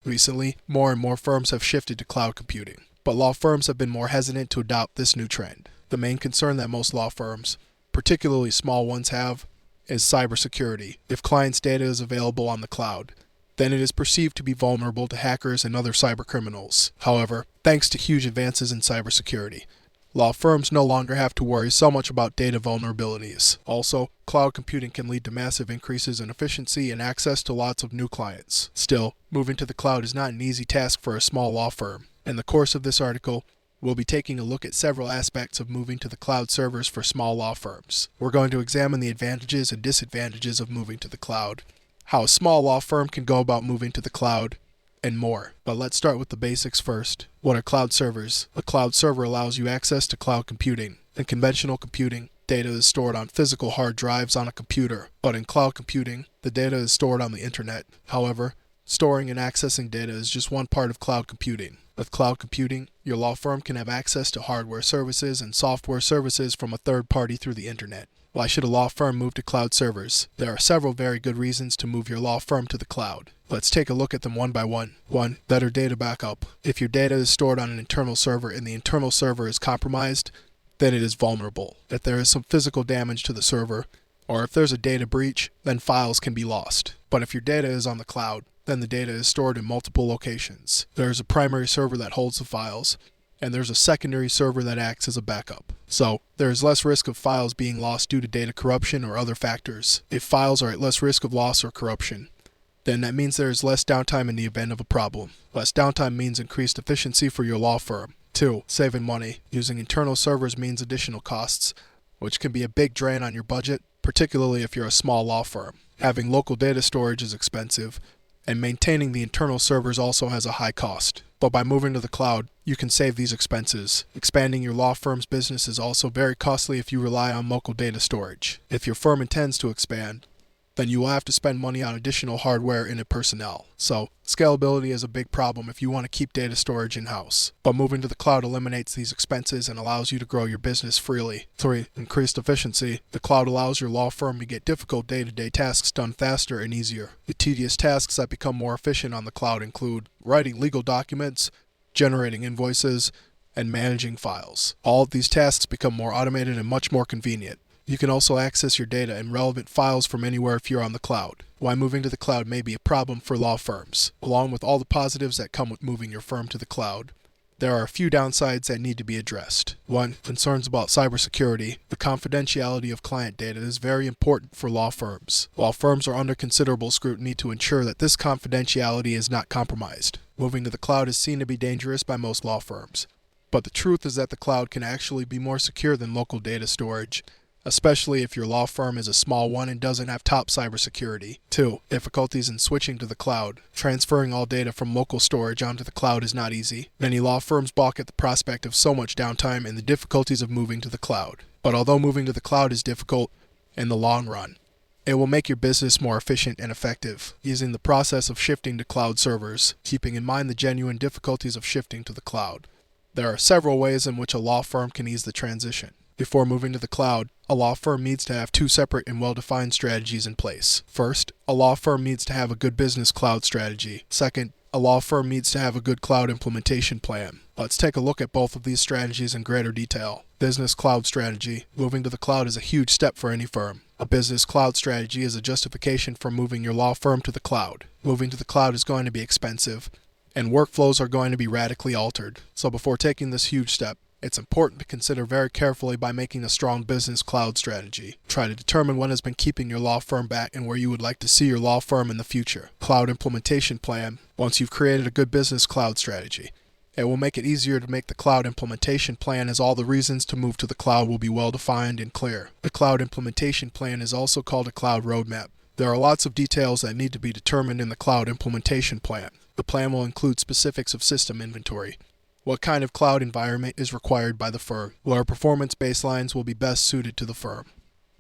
Recently, more and more firms have shifted to cloud computing, but law firms have been more hesitant to adopt this new trend. The main concern that most law firms, particularly small ones, have is cybersecurity. If clients' data is available on the cloud, then it is perceived to be vulnerable to hackers and other cybercriminals. However, thanks to huge advances in cybersecurity, law firms no longer have to worry so much about data vulnerabilities. Also, cloud computing can lead to massive increases in efficiency and access to lots of new clients. Still, moving to the cloud is not an easy task for a small law firm. In the course of this article, we'll be taking a look at several aspects of moving to the cloud servers for small law firms. We're going to examine the advantages and disadvantages of moving to the cloud, how a small law firm can go about moving to the cloud, and more. But let's start with the basics first. What are cloud servers? A cloud server allows you access to cloud computing. In conventional computing, data is stored on physical hard drives on a computer, but in cloud computing, the data is stored on the internet. However, storing and accessing data is just one part of cloud computing. With cloud computing, your law firm can have access to hardware services and software services from a third party through the internet. Why should a law firm move to cloud servers? There are several very good reasons to move your law firm to the cloud. Let's take a look at them one by one. 1. Better data backup. If your data is stored on an internal server and the internal server is compromised, then it is vulnerable. If there is some physical damage to the server, or if there's a data breach, then files can be lost. But if your data is on the cloud, then the data is stored in multiple locations. There is a primary server that holds the files, and there's a secondary server that acts as a backup. So, there is less risk of files being lost due to data corruption or other factors. If files are at less risk of loss or corruption, then that means there is less downtime in the event of a problem. Less downtime means increased efficiency for your law firm. 2. Saving money. Using internal servers means additional costs, which can be a big drain on your budget, particularly if you're a small law firm. Having local data storage is expensive, and maintaining the internal servers also has a high cost. But by moving to the cloud, you can save these expenses. Expanding your law firm's business is also very costly if you rely on local data storage. If your firm intends to expand, then you will have to spend money on additional hardware and personnel. So, scalability is a big problem if you want to keep data storage in-house. But moving to the cloud eliminates these expenses and allows you to grow your business freely. 3. Increased efficiency. The cloud allows your law firm to get difficult day-to-day tasks done faster and easier. The tedious tasks that become more efficient on the cloud include writing legal documents, generating invoices, and managing files. All of these tasks become more automated and much more convenient. You can also access your data and relevant files from anywhere if you're on the cloud. Why moving to the cloud may be a problem for law firms. Along with all the positives that come with moving your firm to the cloud, there are a few downsides that need to be addressed. 1. Concerns about cybersecurity. The confidentiality of client data is very important for law firms. Law firms are under considerable scrutiny to ensure that this confidentiality is not compromised. Moving to the cloud is seen to be dangerous by most law firms, but the truth is that the cloud can actually be more secure than local data storage, especially if your law firm is a small one and doesn't have top cybersecurity. 2. Difficulties in switching to the cloud. Transferring all data from local storage onto the cloud is not easy. Many law firms balk at the prospect of so much downtime and the difficulties of moving to the cloud. But although moving to the cloud is difficult in the long run, it will make your business more efficient and effective. Using the process of shifting to cloud servers, keeping in mind the genuine difficulties of shifting to the cloud. There are several ways in which a law firm can ease the transition. Before moving to the cloud, a law firm needs to have two separate and well-defined strategies in place. First, a law firm needs to have a good business cloud strategy. Second, a law firm needs to have a good cloud implementation plan. Let's take a look at both of these strategies in greater detail. Business cloud strategy. Moving to the cloud is a huge step for any firm. A business cloud strategy is a justification for moving your law firm to the cloud. Moving to the cloud is going to be expensive, and workflows are going to be radically altered. So before taking this huge step, it's important to consider very carefully by making a strong business cloud strategy. Try to determine what has been keeping your law firm back and where you would like to see your law firm in the future. Cloud implementation plan. Once you've created a good business cloud strategy, it will make it easier to make the cloud implementation plan, as all the reasons to move to the cloud will be well defined and clear. The cloud implementation plan is also called a cloud roadmap. There are lots of details that need to be determined in the cloud implementation plan. The plan will include specifics of system inventory. What kind of cloud environment is required by the firm? What performance baselines will be best suited to the firm?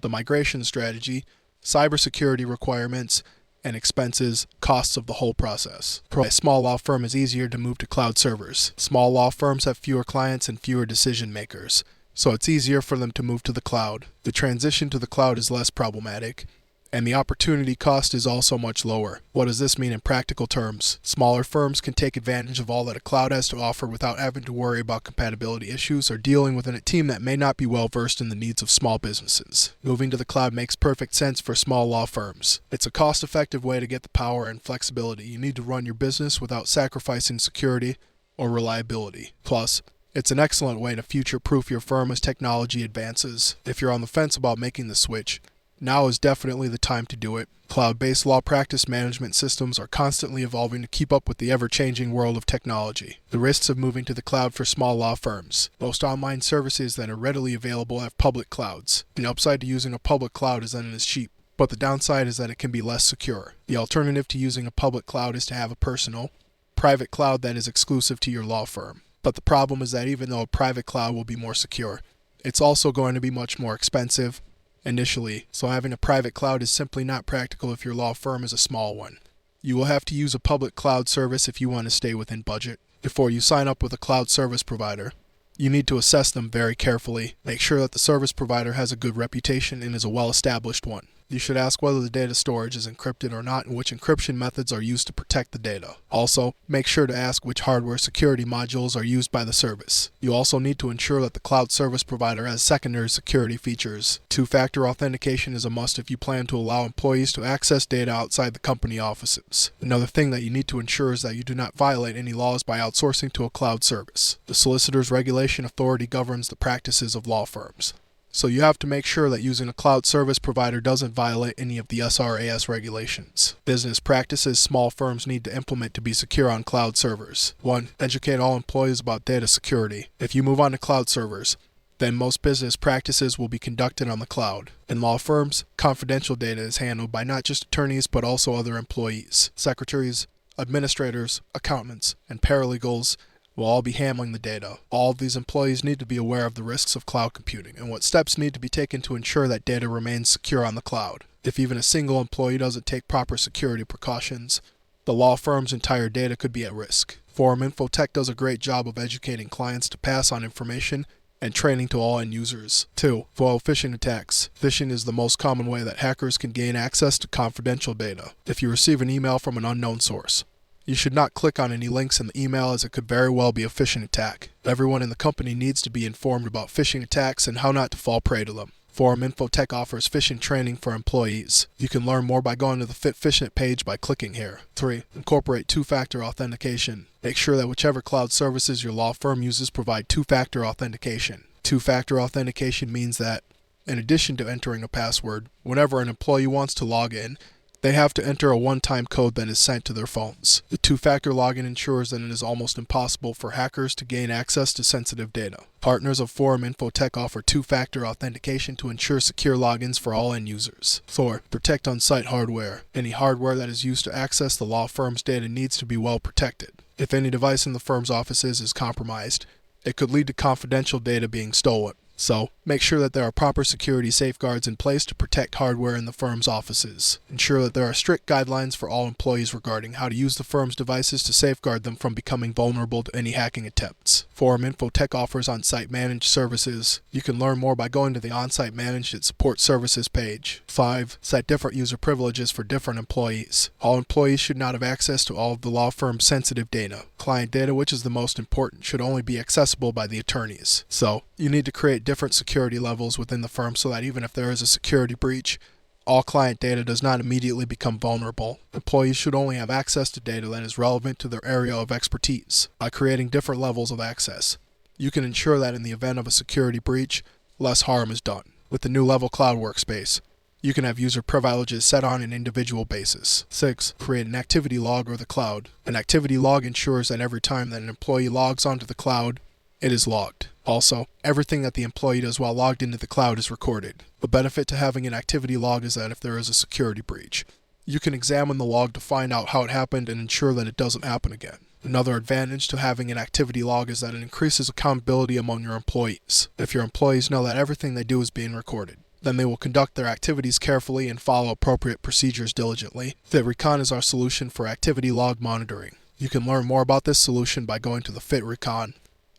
The migration strategy, cybersecurity requirements, and expenses, costs of the whole process. For a small law firm is easier to move to cloud servers. Small law firms have fewer clients and fewer decision makers, so it's easier for them to move to the cloud. The transition to the cloud is less problematic, And the opportunity cost is also much lower. What does this mean in practical terms? Smaller firms can take advantage of all that a cloud has to offer without having to worry about compatibility issues or dealing with a team that may not be well versed in the needs of small businesses. Moving to the cloud makes perfect sense for small law firms. It's a cost-effective way to get the power and flexibility you need to run your business without sacrificing security or reliability. Plus, it's an excellent way to future-proof your firm as technology advances. If you're on the fence about making the switch, now is definitely the time to do it. Cloud-based law practice management systems are constantly evolving to keep up with the ever-changing world of technology. The risks of moving to the cloud for small law firms. Most online services that are readily available have public clouds. The upside to using a public cloud is that it is cheap, but the downside is that it can be less secure. The alternative to using a public cloud is to have a personal, private cloud that is exclusive to your law firm. But the problem is that even though a private cloud will be more secure, it's also going to be much more expensive initially, so having a private cloud is simply not practical if your law firm is a small one. You will have to use a public cloud service if you want to stay within budget. Before you sign up with a cloud service provider, you need to assess them very carefully. Make sure that the service provider has a good reputation and is a well-established one. You should ask whether the data storage is encrypted or not and which encryption methods are used to protect the data. Also, make sure to ask which hardware security modules are used by the service. You also need to ensure that the cloud service provider has secondary security features. Two-factor authentication is a must if you plan to allow employees to access data outside the company offices. Another thing that you need to ensure is that you do not violate any laws by outsourcing to a cloud service. The Solicitor's Regulation Authority governs the practices of law firms. So you have to make sure that using a cloud service provider doesn't violate any of the SRAS regulations. Business practices small firms need to implement to be secure on cloud servers. 1. Educate all employees about data security. If you move on to cloud servers, then most business practices will be conducted on the cloud. In law firms, confidential data is handled by not just attorneys but also other employees. Secretaries, administrators, accountants, and paralegals will all be handling the data. All of these employees need to be aware of the risks of cloud computing and what steps need to be taken to ensure that data remains secure on the cloud. If even a single employee doesn't take proper security precautions, the law firm's entire data could be at risk. Forum Infotech does a great job of educating clients to pass on information and training to all end users. 2. Foil phishing attacks. Phishing is the most common way that hackers can gain access to confidential data. If you receive an email from an unknown source, you should not click on any links in the email as it could very well be a phishing attack. Everyone in the company needs to be informed about phishing attacks and how not to fall prey to them. Forum Infotech offers phishing training for employees. You can learn more by going to the Fit Phishing page by clicking here. 3. Incorporate two-factor authentication. Make sure that whichever cloud services your law firm uses provide two-factor authentication. Two-factor authentication means that, in addition to entering a password, whenever an employee wants to log in, they have to enter a one-time code that is sent to their phones. The two-factor login ensures that it is almost impossible for hackers to gain access to sensitive data. Partners of Forum Infotech offer two-factor authentication to ensure secure logins for all end users. 4. Protect on-site hardware. Any hardware that is used to access the law firm's data needs to be well protected. If any device in the firm's offices is compromised, it could lead to confidential data being stolen. So, make sure that there are proper security safeguards in place to protect hardware in the firm's offices. Ensure that there are strict guidelines for all employees regarding how to use the firm's devices to safeguard them from becoming vulnerable to any hacking attempts. Forum Infotech offers on-site managed services. You can learn more by going to the on-site managed and support services page. 5. Set different user privileges for different employees. All employees should not have access to all of the law firm's sensitive data. Client data, which is the most important, should only be accessible by the attorneys. So, you need to create different security levels within the firm so that even if there is a security breach, all client data does not immediately become vulnerable. Employees should only have access to data that is relevant to their area of expertise. By creating different levels of access, you can ensure that in the event of a security breach, less harm is done. With the new level cloud workspace, you can have user privileges set on an individual basis. 6. Create an activity log or the cloud. An activity log ensures that every time that an employee logs onto the cloud, it is logged. Also, everything that the employee does while logged into the cloud is recorded. The benefit to having an activity log is that if there is a security breach, you can examine the log to find out how it happened and ensure that it doesn't happen again. Another advantage to having an activity log is that it increases accountability among your employees. If your employees know that everything they do is being recorded, then they will conduct their activities carefully and follow appropriate procedures diligently. FitRecon is our solution for activity log monitoring. You can learn more about this solution by going to the FitRecon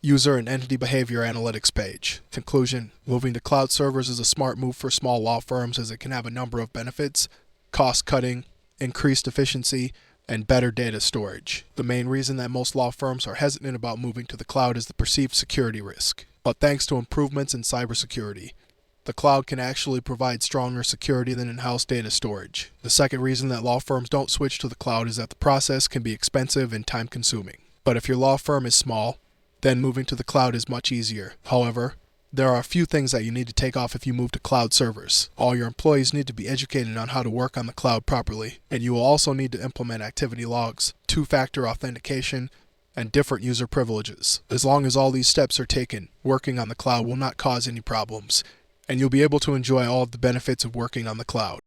User and entity behavior analytics page. Conclusion: moving to cloud servers is a smart move for small law firms as it can have a number of benefits: cost cutting, increased efficiency, and better data storage. The main reason that most law firms are hesitant about moving to the cloud is the perceived security risk. But thanks to improvements in cybersecurity, the cloud can actually provide stronger security than in-house data storage. The second reason that law firms don't switch to the cloud is that the process can be expensive and time-consuming. But if your law firm is small, then moving to the cloud is much easier. However, there are a few things that you need to take off if you move to cloud servers. All your employees need to be educated on how to work on the cloud properly, and you will also need to implement activity logs, two-factor authentication, and different user privileges. As long as all these steps are taken, working on the cloud will not cause any problems, and you'll be able to enjoy all of the benefits of working on the cloud.